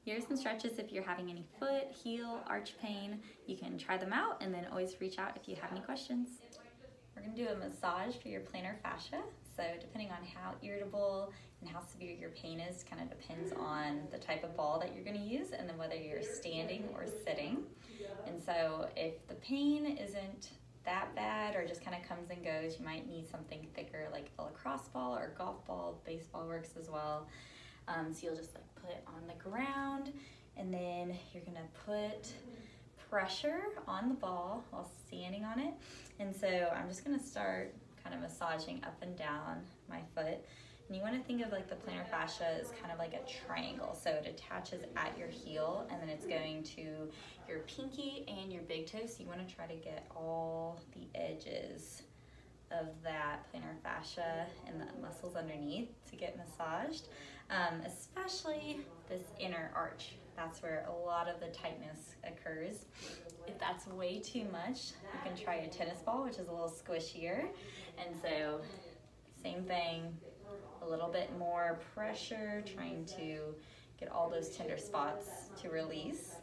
Here's some stretches if you're having any foot, heel, arch pain. You can try them out and then always reach out if you have any questions. We're gonna do a massage for your plantar fascia. So depending on how irritable and how severe your pain is, kind of depends on the type of ball that you're gonna use and then whether you're standing or sitting. And so if the pain isn't that bad or just kind of comes and goes, you might need something thicker like a lacrosse ball or golf ball. Baseball works as well. So you'll just like put it on the ground and then you're gonna put pressure on the ball while standing on it. And so I'm just gonna start kind of massaging up and down my foot. And you wanna think of like the plantar fascia as kind of like a triangle. So it attaches at your heel and then it's going to your pinky and your big toe. So you wanna try to get all the edges of that plantar fascia and the muscles underneath to get massaged, especially this inner arch. That's where a lot of the tightness occurs. If that's way too much, you can try a tennis ball, which is a little squishier. And so same thing, a little bit more pressure, trying to get all those tender spots to release.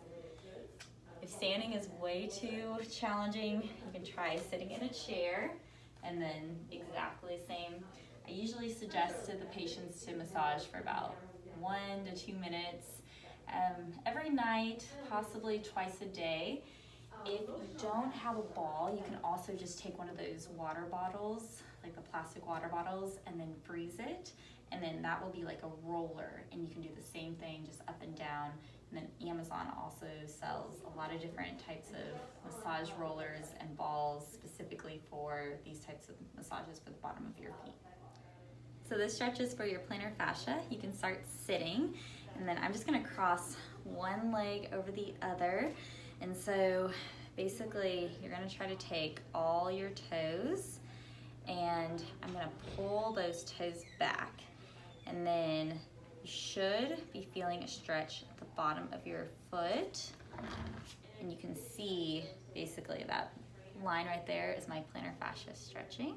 If standing is way too challenging, you can try sitting in a chair and then exactly same. I usually suggest to the patients to massage for about 1 to 2 minutes every night, possibly twice a day. If you don't have a ball, you can also just take one of those water bottles, like the plastic water bottles, and then freeze it. And then that will be like a roller. And you can do the same thing, just up and down. And then Amazon also sells a lot of different types of massage rollers and balls specifically for these types of massages for the bottom of your feet. So this stretch is for your plantar fascia. You can start sitting, and then I'm just gonna cross one leg over the other. And so basically you're gonna try to take all your toes and I'm gonna pull those toes back. And then you should be feeling a stretch at the bottom of your foot. And you can see basically that line right there is my plantar fascia stretching.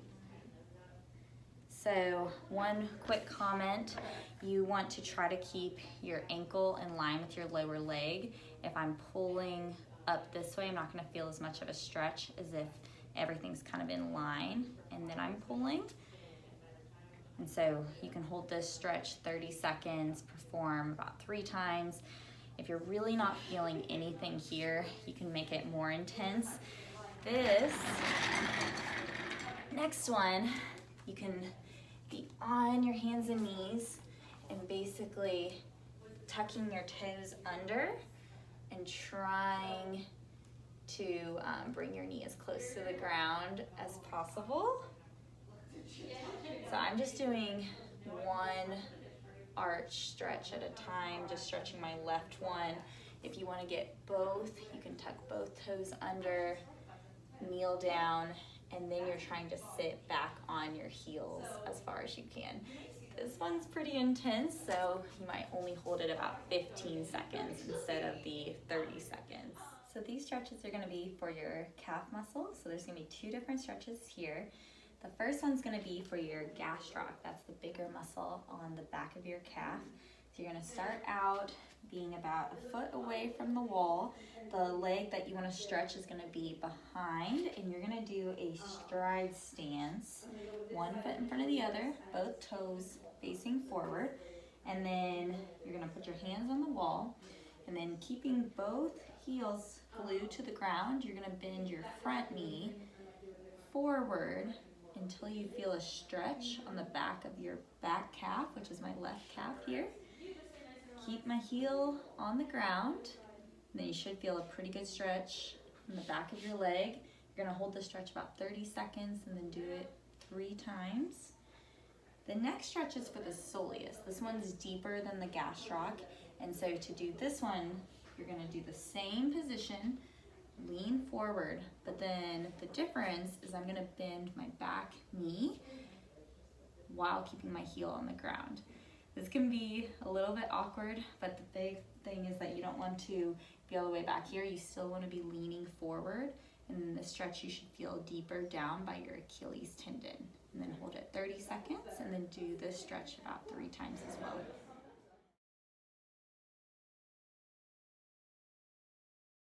So one quick comment, you want to try to keep your ankle in line with your lower leg. If I'm pulling up this way, I'm not gonna feel as much of a stretch as if everything's kind of in line and then I'm pulling. And so you can hold this stretch 30 seconds, perform about 3 times. If you're really not feeling anything here, you can make it more intense. This next one, you can be on your hands and knees and basically tucking your toes under and trying to bring your knee as close to the ground as possible. So I'm just doing one arch stretch at a time, just stretching my left one. If you want to get both, you can tuck both toes under, kneel down, and then you're trying to sit back on your heels as far as you can. This one's pretty intense, so you might only hold it about 15 seconds instead of the 30 seconds. So these stretches are gonna be for your calf muscle. So there's gonna be 2 different stretches here. The first one's gonna be for your gastroc. That's the bigger muscle on the back of your calf. So you're gonna start out being about a foot away from the wall. The leg that you wanna stretch is gonna be behind, and you're gonna do a stride stance. 1 foot in front of the other, both toes facing forward. And then you're gonna put your hands on the wall, and then keeping both heels glued to the ground, you're gonna bend your front knee forward until you feel a stretch on the back of your back calf, which is my left calf here. Keep my heel on the ground, and then you should feel a pretty good stretch in the back of your leg. You're gonna hold the stretch about 30 seconds and then do it 3 times. The next stretch is for the soleus. This one's deeper than the gastroc, and so to do this one, you're gonna do the same position, lean forward, but then the difference is I'm gonna bend my back knee while keeping my heel on the ground. This can be a little bit awkward, but the big thing is that you don't want to be all the way back here. You still want to be leaning forward, and in the stretch you should feel deeper down by your Achilles tendon. And then hold it 30 seconds and then do this stretch about 3 times as well.